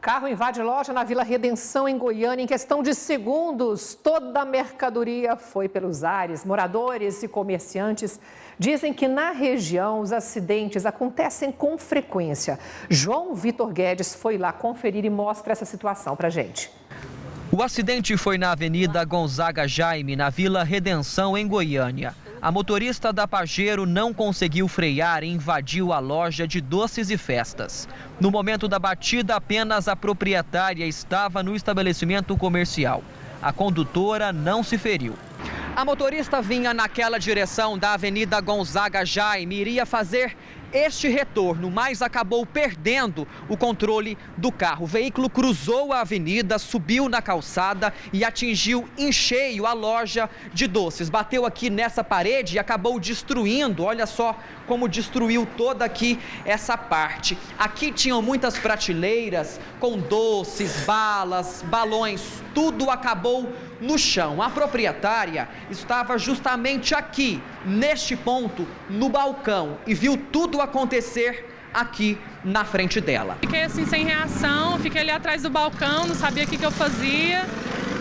Carro invade loja na Vila Redenção, em Goiânia. Em questão de segundos, toda a mercadoria foi pelos ares. Moradores e comerciantes dizem que na região os acidentes acontecem com frequência. João Vitor Guedes foi lá conferir e mostra essa situação pra gente. O acidente foi na Avenida Gonzaga Jaime, na Vila Redenção, em Goiânia. A motorista da Pajero não conseguiu frear e invadiu a loja de doces e festas. No momento da batida, apenas a proprietária estava no estabelecimento comercial. A condutora não se feriu. A motorista vinha naquela direção da Avenida Gonzaga Jaime e iria fazer este retorno, mas acabou perdendo o controle do carro. O veículo cruzou a avenida, subiu na calçada e atingiu em cheio a loja de doces. Bateu aqui nessa parede e acabou destruindo, olha só como destruiu toda aqui essa parte. Aqui tinham muitas prateleiras com doces, balas, balões, tudo acabou no chão. A proprietária estava justamente aqui, neste ponto, no balcão, e viu tudo acontecer aqui na frente dela. Fiquei assim sem reação, fiquei ali atrás do balcão, não sabia o que eu fazia.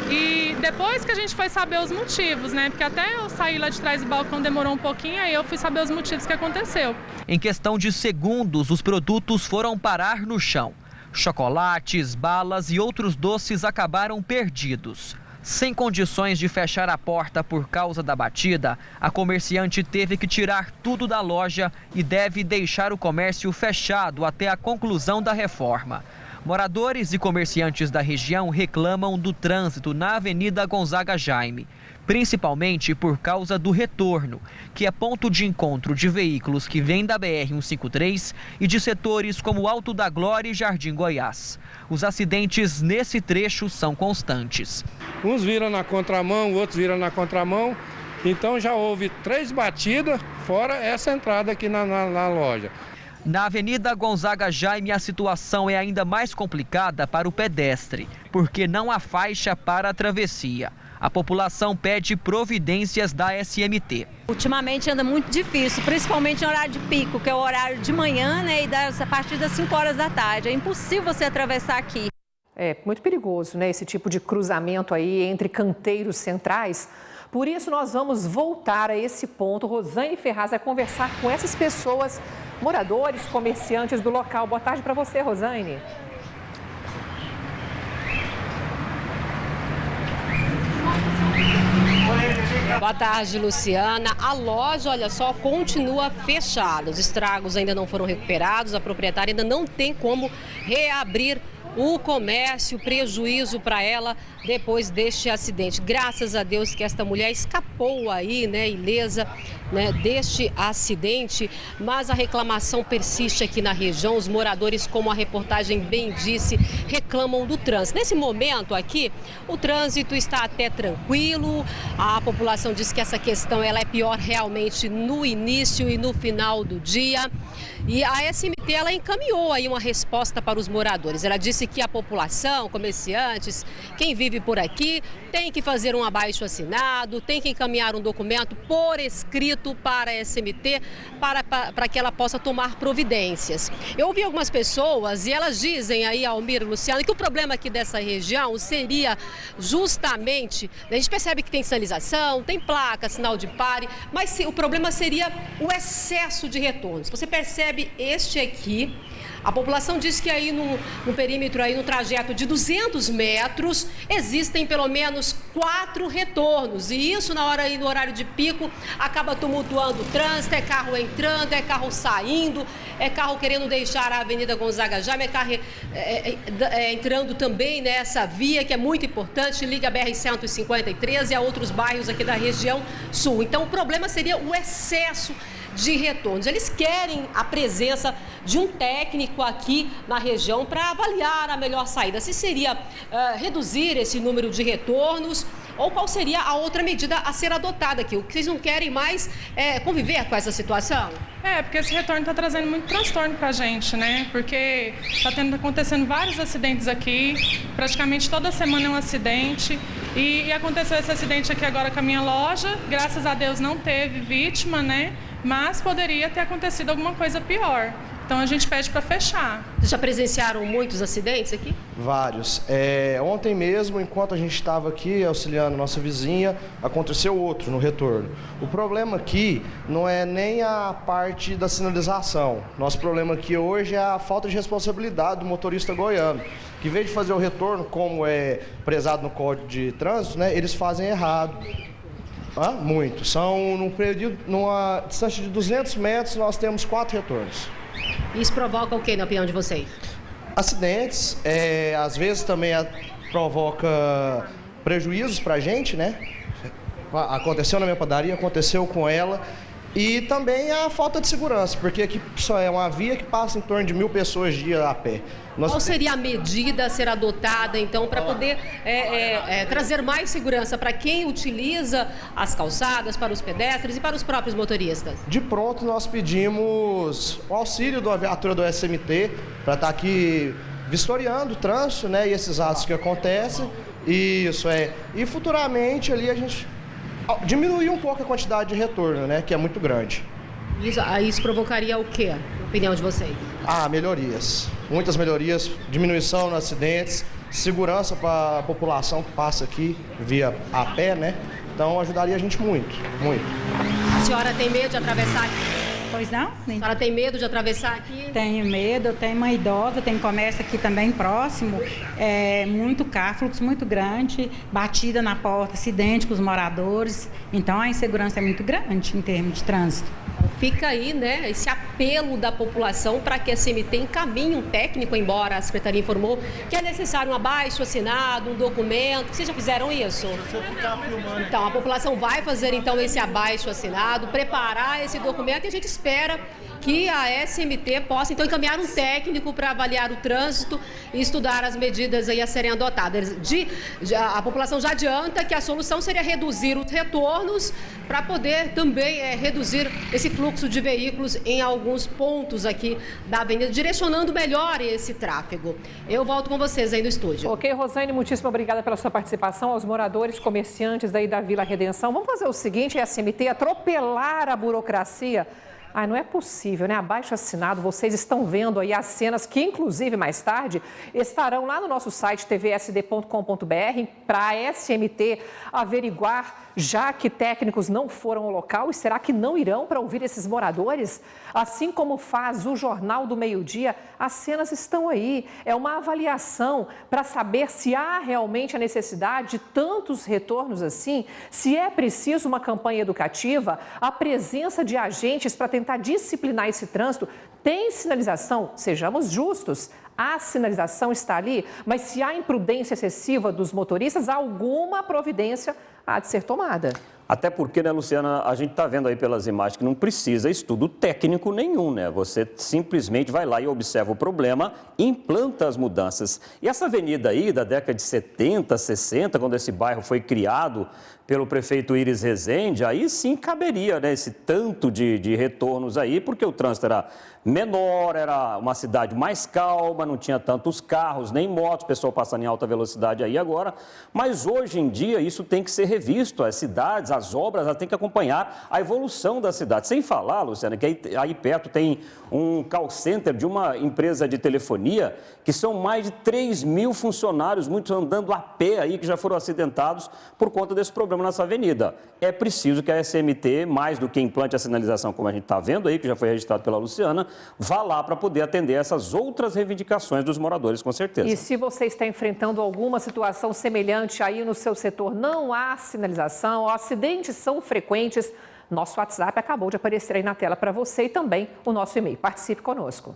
E depois que a gente foi saber os motivos, né? Porque até eu sair lá de trás do balcão demorou um pouquinho, aí eu fui saber os motivos que aconteceu. Em questão de segundos, os produtos foram parar no chão. Chocolates, balas e outros doces acabaram perdidos. Sem condições de fechar a porta por causa da batida, a comerciante teve que tirar tudo da loja e deve deixar o comércio fechado até a conclusão da reforma. Moradores e comerciantes da região reclamam do trânsito na Avenida Gonzaga Jaime, principalmente por causa do retorno, que é ponto de encontro de veículos que vêm da BR-153 e de setores como Alto da Glória e Jardim Goiás. Os acidentes nesse trecho são constantes. Uns viram na contramão, outros viram na contramão, então já houve 3 batidas, fora essa entrada aqui na loja. Na Avenida Gonzaga Jaime, a situação é ainda mais complicada para o pedestre, porque não há faixa para a travessia. A população pede providências da SMT. Ultimamente anda muito difícil, principalmente no horário de pico, que é o horário de manhã, né, e a partir das 5 horas da tarde. É impossível você atravessar aqui. É muito perigoso, né, esse tipo de cruzamento aí entre canteiros centrais. Por isso, nós vamos voltar a esse ponto. Rosane Ferraz vai conversar com essas pessoas, moradores, comerciantes do local. Boa tarde para você, Rosane. Boa tarde, Luciana. A loja, olha só, continua fechada. Os estragos ainda não foram recuperados, a proprietária ainda não tem como reabrir o comércio, prejuízo para ela depois deste acidente. Graças a Deus que esta mulher escapou aí, né, ilesa, né, deste acidente, mas a reclamação persiste aqui na região. Os moradores, como a reportagem bem disse, reclamam do trânsito. Nesse momento aqui, o trânsito está até tranquilo. A população diz que essa questão ela é pior realmente no início e no final do dia. E a SMT ela encaminhou aí uma resposta para os moradores. Ela disse que a população, comerciantes, quem vive por aqui, tem que fazer um abaixo-assinado, tem que encaminhar um documento por escrito para a SMT para que ela possa tomar providências. Eu ouvi algumas pessoas e elas dizem aí, Almir e Luciano, que o problema aqui dessa região seria justamente, a gente percebe que tem sinalização, tem placa, sinal de pare, mas o problema seria o excesso de retornos. Você percebe este aqui, a população diz que aí no perímetro, aí no trajeto de 200 metros, existem pelo menos 4 retornos. E isso na hora aí, no horário de pico, acaba tumultuando o trânsito, é carro entrando, é carro saindo, é carro querendo deixar a Avenida Gonzaga Jaime, é carro entrando também nessa via que é muito importante, liga a BR-153 e a outros bairros aqui da região sul. Então o problema seria o excesso de retornos. Eles querem a presença de um técnico aqui na região para avaliar a melhor saída. Se seria reduzir esse número de retornos ou qual seria a outra medida a ser adotada aqui. O que vocês não querem mais é conviver com essa situação? Porque esse retorno está trazendo muito transtorno para a gente, né? Porque está acontecendo vários acidentes aqui, praticamente toda semana é um acidente. E aconteceu esse acidente aqui agora com a minha loja, graças a Deus não teve vítima, né? Mas poderia ter acontecido alguma coisa pior. Então a gente pede para fechar. Vocês já presenciaram muitos acidentes aqui? Vários. Ontem mesmo, enquanto a gente estava aqui auxiliando nossa vizinha, aconteceu outro no retorno. O problema aqui não é nem a parte da sinalização. Nosso problema aqui hoje é a falta de responsabilidade do motorista goiano, que em vez de fazer o retorno como é prezado no Código de Trânsito, né, eles fazem errado. Muito. São, numa distância de 200 metros, nós temos 4 retornos. Isso provoca o que, na opinião de vocês? Acidentes, às vezes também provoca prejuízos para a gente, né? Aconteceu na minha padaria, aconteceu com ela. E também a falta de segurança, porque aqui só é uma via que passa em torno de 1.000 pessoas dia a pé. Qual seria a medida a ser adotada, então, para poder trazer mais segurança para quem utiliza as calçadas, para os pedestres e para os próprios motoristas? De pronto, nós pedimos o auxílio da viatura do SMT para estar aqui vistoriando o trânsito, né, e esses atos que acontecem. Isso E futuramente ali a gente diminuir um pouco a quantidade de retorno, né, que é muito grande. Isso provocaria o quê, na opinião de vocês? Melhorias. Muitas melhorias, diminuição nos acidentes, segurança para a população que passa aqui via a pé, né? Então ajudaria a gente muito, muito. A senhora tem medo de atravessar aqui? Pois não? A senhora tem medo de atravessar aqui? Tenho medo, eu tenho uma idosa, tem comércio aqui também próximo, muito carro, fluxo muito grande, batida na porta, acidente com os moradores, então a insegurança é muito grande em termos de trânsito. Fica aí, né, esse apelo da população para que a SMT encaminhe um técnico, embora a Secretaria informou que é necessário um abaixo-assinado, um documento. Vocês já fizeram isso? Então, a população vai fazer, então, esse abaixo-assinado, preparar esse documento e a gente espera que a SMT possa, então, encaminhar um técnico para avaliar o trânsito e estudar as medidas aí a serem adotadas. A população já adianta que a solução seria reduzir os retornos para poder também reduzir esse fluxo de veículos em alguns pontos aqui da avenida, direcionando melhor esse tráfego. Eu volto com vocês aí no estúdio. Ok, Rosane, muitíssimo obrigada pela sua participação. Aos moradores, comerciantes daí da Vila Redenção, vamos fazer o seguinte, SMT, atropelar a burocracia. Não é possível, né? Abaixo-assinado, vocês estão vendo aí as cenas que, inclusive, mais tarde, estarão lá no nosso site tvsd.com.br para a SMT averiguar, já que técnicos não foram ao local, e será que não irão para ouvir esses moradores? Assim como faz o Jornal do Meio-Dia, as cenas estão aí. É uma avaliação para saber se há realmente a necessidade de tantos retornos assim, se é preciso uma campanha educativa, a presença de agentes para tentar disciplinar esse trânsito. Tem sinalização, sejamos justos, a sinalização está ali, mas se há imprudência excessiva dos motoristas, alguma providência há de ser tomada. Até porque, né, Luciana, a gente está vendo aí pelas imagens que não precisa estudo técnico nenhum, né? Você simplesmente vai lá e observa o problema e implanta as mudanças. E essa avenida aí, da década de 70, 60, quando esse bairro foi criado pelo prefeito Iris Rezende, aí sim caberia, né, esse tanto de retornos aí, porque o trânsito era menor, era uma cidade mais calma, não tinha tantos carros, nem motos, pessoal passando em alta velocidade aí agora. Mas hoje em dia isso tem que ser revisto, as cidades, as obras, elas têm que acompanhar a evolução da cidade. Sem falar, Luciana, que aí perto tem um call center de uma empresa de telefonia, que são mais de 3.000 funcionários, muitos andando a pé aí, que já foram acidentados por conta desse problema nessa avenida. É preciso que a SMT, mais do que implante a sinalização, como a gente está vendo aí, que já foi registrado pela Luciana, vá lá para poder atender essas outras reivindicações dos moradores, com certeza. E se você está enfrentando alguma situação semelhante aí no seu setor, não há sinalização, acidentes são frequentes, nosso WhatsApp acabou de aparecer aí na tela para você e também o nosso e-mail. Participe conosco.